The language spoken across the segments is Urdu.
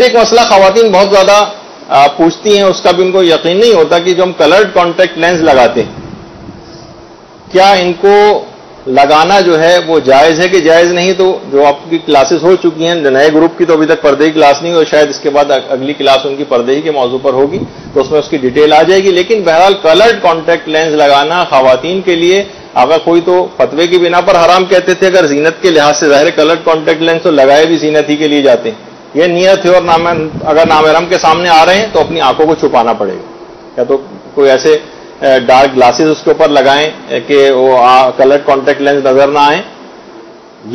ایک مسئلہ خواتین بہت زیادہ پوچھتی ہیں، اس کا بھی ان کو یقین نہیں ہوتا کہ جو ہم کلرڈ کانٹیکٹ لینس لگاتے ہیں کیا ان کو لگانا جو ہے وہ جائز ہے کہ جائز نہیں. تو جو آپ کی کلاسز ہو چکی ہیں نئے گروپ کی تو ابھی تک پردے کی کلاس نہیں ہوئی، شاید اس کے بعد اگلی کلاس ان کی پردے کے موضوع پر ہوگی تو اس میں اس کی ڈیٹیل آ جائے گی. لیکن بہرحال کلرڈ کانٹیکٹ لینس لگانا خواتین کے لیے اگر کوئی تو فتوے کی بنا پر حرام کہتے تھے، اگر زینت کے لحاظ سے ظاہر کلرڈ کانٹیکٹ لینس تو لگائے بھی زینت ہی کے لیے جاتے ہیں. یہ نیت ہے اور اگر نامحرم کے سامنے آ رہے ہیں تو اپنی آنکھوں کو چھپانا پڑے گا، یا تو کوئی ایسے ڈارک گلاسز اس کے اوپر لگائیں کہ وہ کلرڈ کانٹیکٹ لینس نظر نہ آئیں،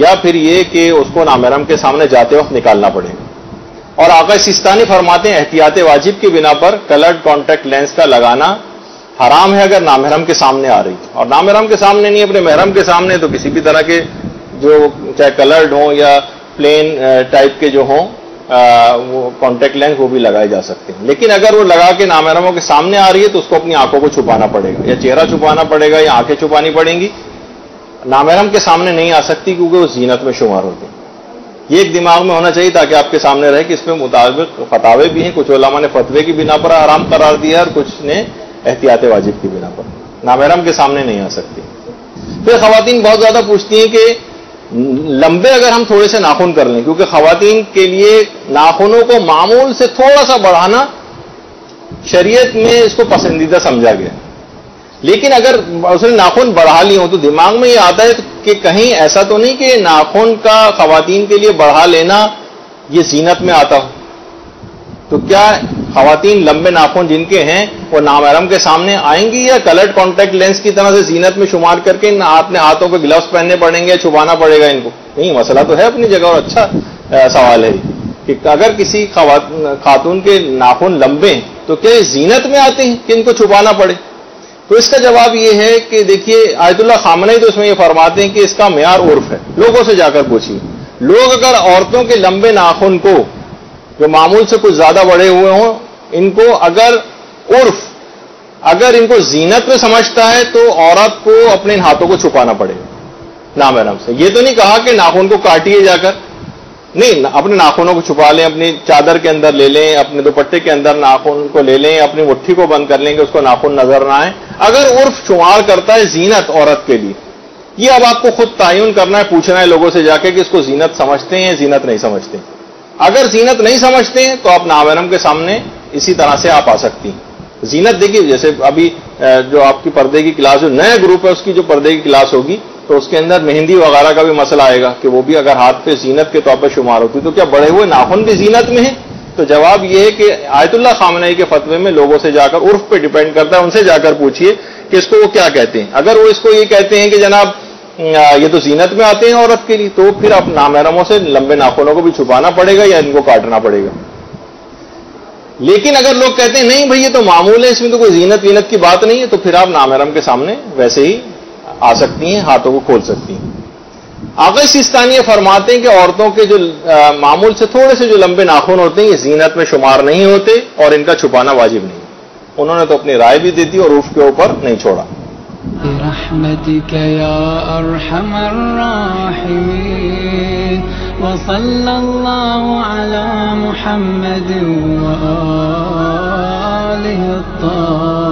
یا پھر یہ کہ اس کو نامحرم کے سامنے جاتے وقت نکالنا پڑے گا. اور آقا سیستانی فرماتے ہیں احتیاط واجب کی بنا پر کلرڈ کانٹیکٹ لینس کا لگانا حرام ہے اگر نامحرم کے سامنے آ رہی ہے. اور نامحرم کے سامنے نہیں، اپنے محرم کے سامنے تو کسی بھی طرح کے جو چاہے کلرڈ ہوں یا پلین ٹائپ کے جو ہوں وہ کانٹیکٹ لینس وہ بھی لگائے جا سکتے ہیں. لیکن اگر وہ لگا کے نامحرموں کے سامنے آ رہی ہے تو اس کو اپنی آنکھوں کو چھپانا پڑے گا، یا چہرہ چھپانا پڑے گا، یا آنکھیں چھپانی پڑیں گی. نامحرم کے سامنے نہیں آ سکتی کیونکہ وہ زینت میں شمار ہوتے ہیں. یہ ایک دماغ میں ہونا چاہیے تاکہ آپ کے سامنے رہے کہ اس میں مطابق فتاوے بھی ہیں. کچھ علماء نے فتوے کی بنا پر حرام قرار دیا اور کچھ نے احتیاط واجب کی بنا پر. نامحرم کے سامنے نہیں آ سکتی. پھر خواتین بہت زیادہ پوچھتی ہیں کہ لمبے اگر ہم تھوڑے سے ناخن کر لیں، کیونکہ خواتین کے لیے ناخنوں کو معمول سے تھوڑا سا بڑھانا شریعت میں اس کو پسندیدہ سمجھا گیا. لیکن اگر اس نے ناخن بڑھا لی ہو تو دماغ میں یہ آتا ہے کہ کہیں ایسا تو نہیں کہ ناخن کا خواتین کے لیے بڑھا لینا یہ زینت میں آتا ہو. تو کیا خواتین لمبے ناخن جن کے ہیں وہ نامحرم کے سامنے آئیں گی، یا کلرڈ کانٹیکٹ لینس کی طرح سے زینت میں شمار کر کے اپنے ہاتھوں پہ گلوز پہننے پڑیں گے، چھپانا پڑے گا ان کو؟ نہیں، مسئلہ تو ہے اپنی جگہ اور اچھا سوال ہے کہ اگر کسی خاتون کے ناخن لمبے ہیں تو کیا یہ زینت میں آتے ہیں کہ ان کو چھپانا پڑے؟ تو اس کا جواب یہ ہے کہ دیکھیے آیت اللہ خامنئی تو اس میں یہ فرماتے ہیں کہ اس کا معیار عرف ہے. لوگوں سے جا کر پوچھیے، لوگ اگر عورتوں کے لمبے ناخن کو جو معمول سے کچھ زیادہ بڑے ہوئے ہوں ان کو اگر عرف اگر ان کو زینت میں سمجھتا ہے تو عورت کو اپنے ہاتھوں کو چھپانا پڑے گا نامحرم سے. یہ تو نہیں کہا کہ ناخن کو کاٹیے جا کر، نہیں، اپنے ناخنوں کو چھپا لیں، اپنی چادر کے اندر لے لیں، اپنے دوپٹے کے اندر ناخن کو لے لیں، اپنی مٹھی کو بند کر لیں کہ اس کو ناخن نظر نہ آئے. اگر عرف شمار کرتا ہے زینت عورت کے لیے، یہ اب آپ کو خود تعین کرنا ہے، پوچھنا ہے لوگوں سے جا کے کہ اس کو زینت سمجھتے ہیں زینت نہیں سمجھتے. اگر زینت نہیں سمجھتے ہیں تو آپ نامحرم کے سامنے اسی طرح سے آپ آ سکتی ہیں. زینت دیکھیے جیسے ابھی جو آپ کی پردے کی کلاس جو نیا گروپ ہے اس کی جو پردے کی کلاس ہوگی تو اس کے اندر مہندی وغیرہ کا بھی مسئلہ آئے گا کہ وہ بھی اگر ہاتھ پہ زینت کے طور پر شمار ہوتی تو کیا بڑے ہوئے ناخن بھی زینت میں ہیں؟ تو جواب یہ ہے کہ آیت اللہ خامنئی کے فتوے میں لوگوں سے جا کر عرف پہ ڈیپینڈ کرتا ہے، ان سے جا کر پوچھیے کہ اس کو وہ کیا کہتے ہیں. اگر وہ اس کو یہ کہتے ہیں کہ جناب یہ تو زینت میں آتے ہیں عورت کے لیے، تو پھر آپ نامحرموں سے لمبے ناخنوں کو بھی چھپانا پڑے گا یا ان کو کاٹنا پڑے گا. لیکن اگر لوگ کہتے ہیں نہیں بھائی یہ تو معمول ہے، اس میں تو کوئی زینت وینت کی بات نہیں ہے، تو پھر آپ نامحرم کے سامنے ویسے ہی آ سکتی ہیں، ہاتھوں کو کھول سکتی ہیں. آقا سیستانی یہ فرماتے ہیں کہ عورتوں کے جو معمول سے تھوڑے سے جو لمبے ناخن ہوتے ہیں یہ زینت میں شمار نہیں ہوتے اور ان کا چھپانا واجب نہیں. انہوں نے تو اپنی رائے بھی دی تھی اور عرف کے اوپر نہیں چھوڑا. برحمتك يا أرحم الراحمين وصلى الله على محمد وآله الطاهرين.